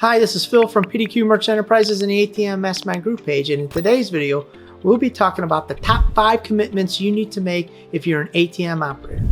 Hi, this is Phil from PDQ Merchant Enterprises and the ATM Mastermind Group page, and in today's video, we'll be talking about the top 5 commitments you need to make if you're an ATM operator.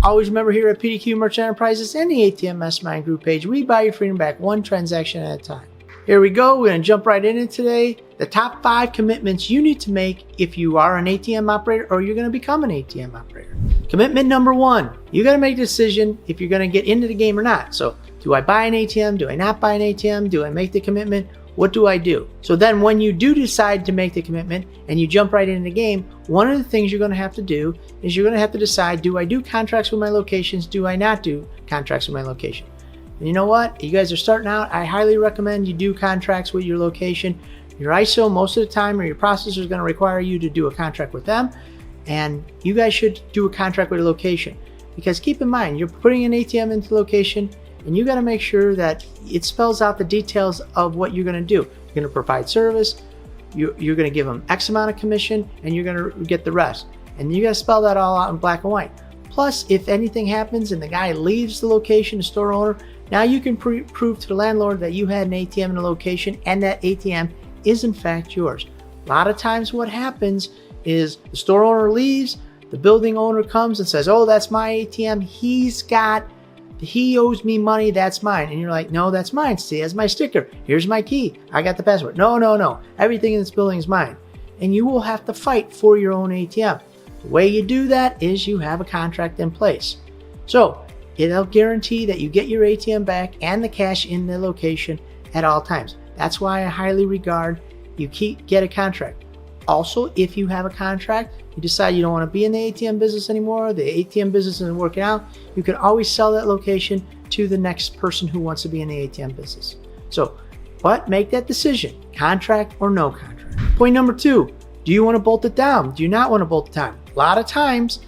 Always remember, here at PDQ Merchant Enterprises and the ATM Mastermind Group page, we buy your freedom back one transaction at a time. Here we go. We're going to jump right in it today. The top 5 commitments you need to make if you are an ATM operator or you're going to become an ATM operator. Commitment number 1, you got to make a decision if you're going to get into the game or not. So do I buy an ATM? Do I not buy an ATM? Do I make the commitment? What do I do? So then when you do decide to make the commitment and you jump right into the game, one of the things you're going to have to do is you're going to have to decide, do I do contracts with my locations? Do I not do contracts with my location? And you know what? You guys are starting out. I highly recommend you do contracts with your location. Your ISO most of the time, or your processor, is going to require you to do a contract with them. And you guys should do a contract with a location, because keep in mind, you're putting an ATM into location and you got to make sure that it spells out the details of what you're going to do. You're going to provide service, you're going to give them X amount of commission, and you're going to get the rest. And you got to spell that all out in black and white. Plus, if anything happens and the guy leaves the location, the store owner, now you can prove to the landlord that you had an ATM in the location and that ATM is in fact yours. A lot of times what happens is the store owner leaves, the building owner comes and says, oh, that's my ATM. He owes me money, that's mine. And you're like, no, that's mine. See, that's my sticker. Here's my key. I got the password. No. Everything in this building is mine. And you will have to fight for your own ATM. The way you do that is you have a contract in place. So it'll guarantee that you get your ATM back and the cash in the location at all times. That's why I highly regard you get a contract. Also, if you have a contract, you decide you don't want to be in the ATM business anymore, the ATM business isn't working out, you can always sell that location to the next person who wants to be in the ATM business. So, but make that decision, contract or no contract. Point number 2, do you want to bolt it down? Do you not want to bolt it down? A lot of times,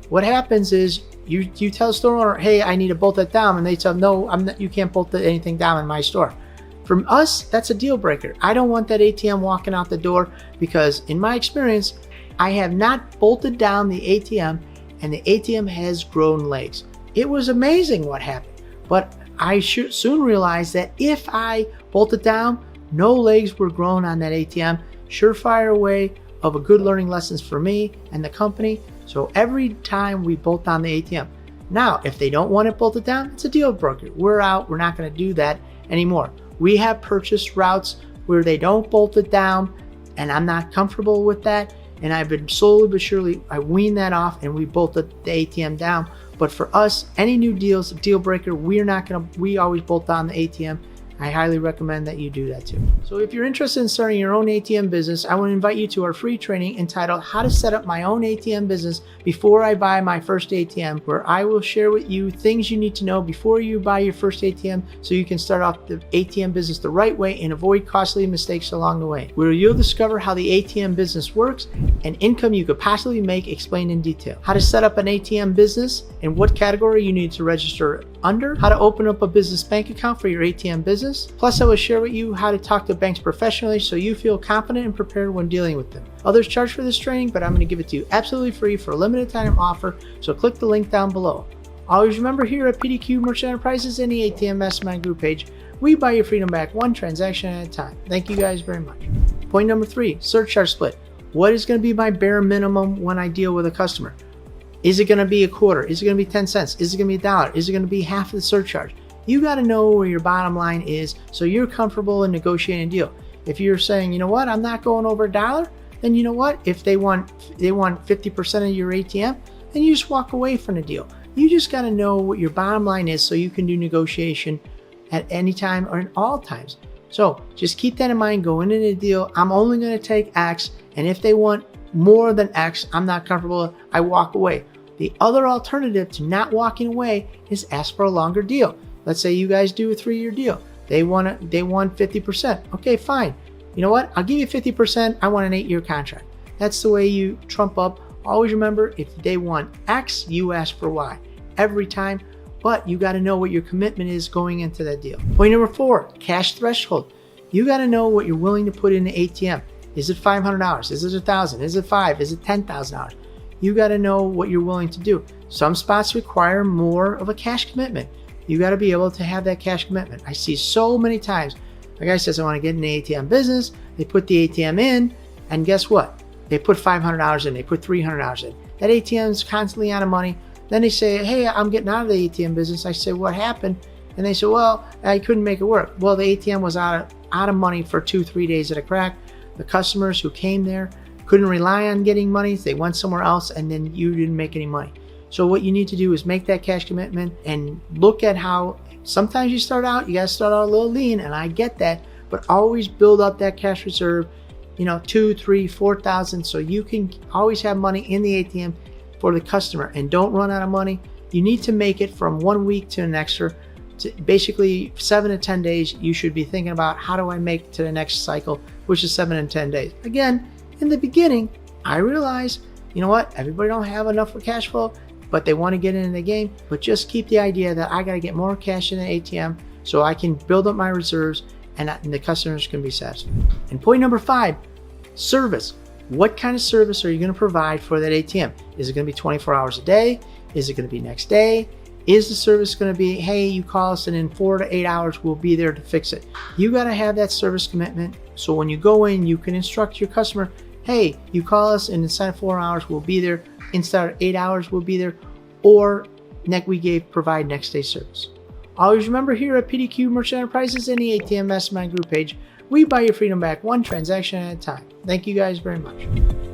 what happens is you tell the store owner, hey, I need to bolt that down, and they tell, no, you can't bolt anything down in my store. From us, that's a deal breaker. I don't want that ATM walking out the door, because in my experience, I have not bolted down the ATM and the ATM has grown legs. It was amazing what happened, but I soon realized that if I bolted down, no legs were grown on that ATM. Surefire way of a good learning lessons for me and the company. So every time we bolt down the ATM. Now, if they don't want it bolted down, it's a deal breaker. We're out. We're not going to do that anymore. We have purchased routes where they don't bolt it down, and I'm not comfortable with that. And I've been slowly but surely, I wean that off and we bolted the ATM down. But for us, any new deals, deal breaker, we always bolt down the ATM. I highly recommend that you do that too. So if you're interested in starting your own ATM business, I want to invite you to our free training entitled How to Set Up My Own ATM Business Before I Buy My First ATM, where I will share with you things you need to know before you buy your first ATM so you can start off the ATM business the right way and avoid costly mistakes along the way, where you'll discover how the ATM business works and income you could possibly make explained in detail. How to set up an ATM business and what category you need to register under, how to open up a business bank account for your ATM business. Plus, I will share with you how to talk to banks professionally so you feel confident and prepared when dealing with them. Others charge for this training, but I'm going to give it to you absolutely free for a limited time offer, so click the link down below. Always remember, here at PDQ Merchant Enterprises and the ATM Mastermind Group page, we buy your freedom back one transaction at a time. Thank you guys very much. Point number 3, surcharge split. What is going to be my bare minimum when I deal with a customer? Is it going to be a quarter? Is it going to be 10 cents? Is it going to be $1? Is it going to be half of the surcharge? You got to know where your bottom line is so you're comfortable in negotiating a deal. If you're saying, you know what, I'm not going over $1, then you know what, if they want 50% of your ATM, then you just walk away from the deal. You just got to know what your bottom line is so you can do negotiation at any time or in all times. So just keep that in mind going into the deal. I'm only going to take X, and if they want more than X, I'm not comfortable, I walk away. The other alternative to not walking away is ask for a longer deal. Let's say you guys do a 3-year deal. They want 50%. Okay, fine. You know what? I'll give you 50%. I want an 8-year contract. That's the way you trump up. Always remember, if they want X, you ask for Y every time, but you got to know what your commitment is going into that deal. Point number 4, cash threshold. You got to know what you're willing to put in the ATM. Is it $500? Is it $1,000? Is it $5,000? Is it $10,000? you got to know what you're willing to do. Some spots require more of a cash commitment. You got to be able to have that cash commitment. I see so many times a guy says, I want to get in the ATM business. They put the ATM in, and guess what? They put $500 in, they put $300 in. That ATM is constantly out of money. Then they say, hey, I'm getting out of the ATM business. I say, what happened? And they say, well, I couldn't make it work. Well, the ATM was out of money for 2-3 days at a crack. The customers who came there couldn't rely on getting money. They went somewhere else, and then you didn't make any money. So what you need to do is make that cash commitment and look at how sometimes you start out, you got to start out a little lean, and I get that, but always build up that cash reserve, 2, 3, 4,000, so you can always have money in the ATM for the customer, and don't run out of money. You need to make it from 1 week to the next, or to basically 7 to 10 days. You should be thinking about, how do I make it to the next cycle, which is 7 and 10 days. Again, in the beginning, I realized, everybody don't have enough for cash flow, but they want to get into the game. But just keep the idea that I got to get more cash in the ATM so I can build up my reserves, and the customers can be satisfied. And point number 5, service. What kind of service are you going to provide for that ATM? Is it going to be 24 hours a day? Is it going to be next day? Is the service going to be, hey, you call us and in 4 to 8 hours we'll be there to fix it? You got to have that service commitment, so when you go in, you can instruct your customer, hey, you call us and inside of 4 hours we'll be there, inside of 8 hours we'll be there, or provide next day service. Always remember, here at PDQ Merchant Enterprises and the ATM Mastermind Group page, we buy your freedom back one transaction at a time. Thank you guys very much.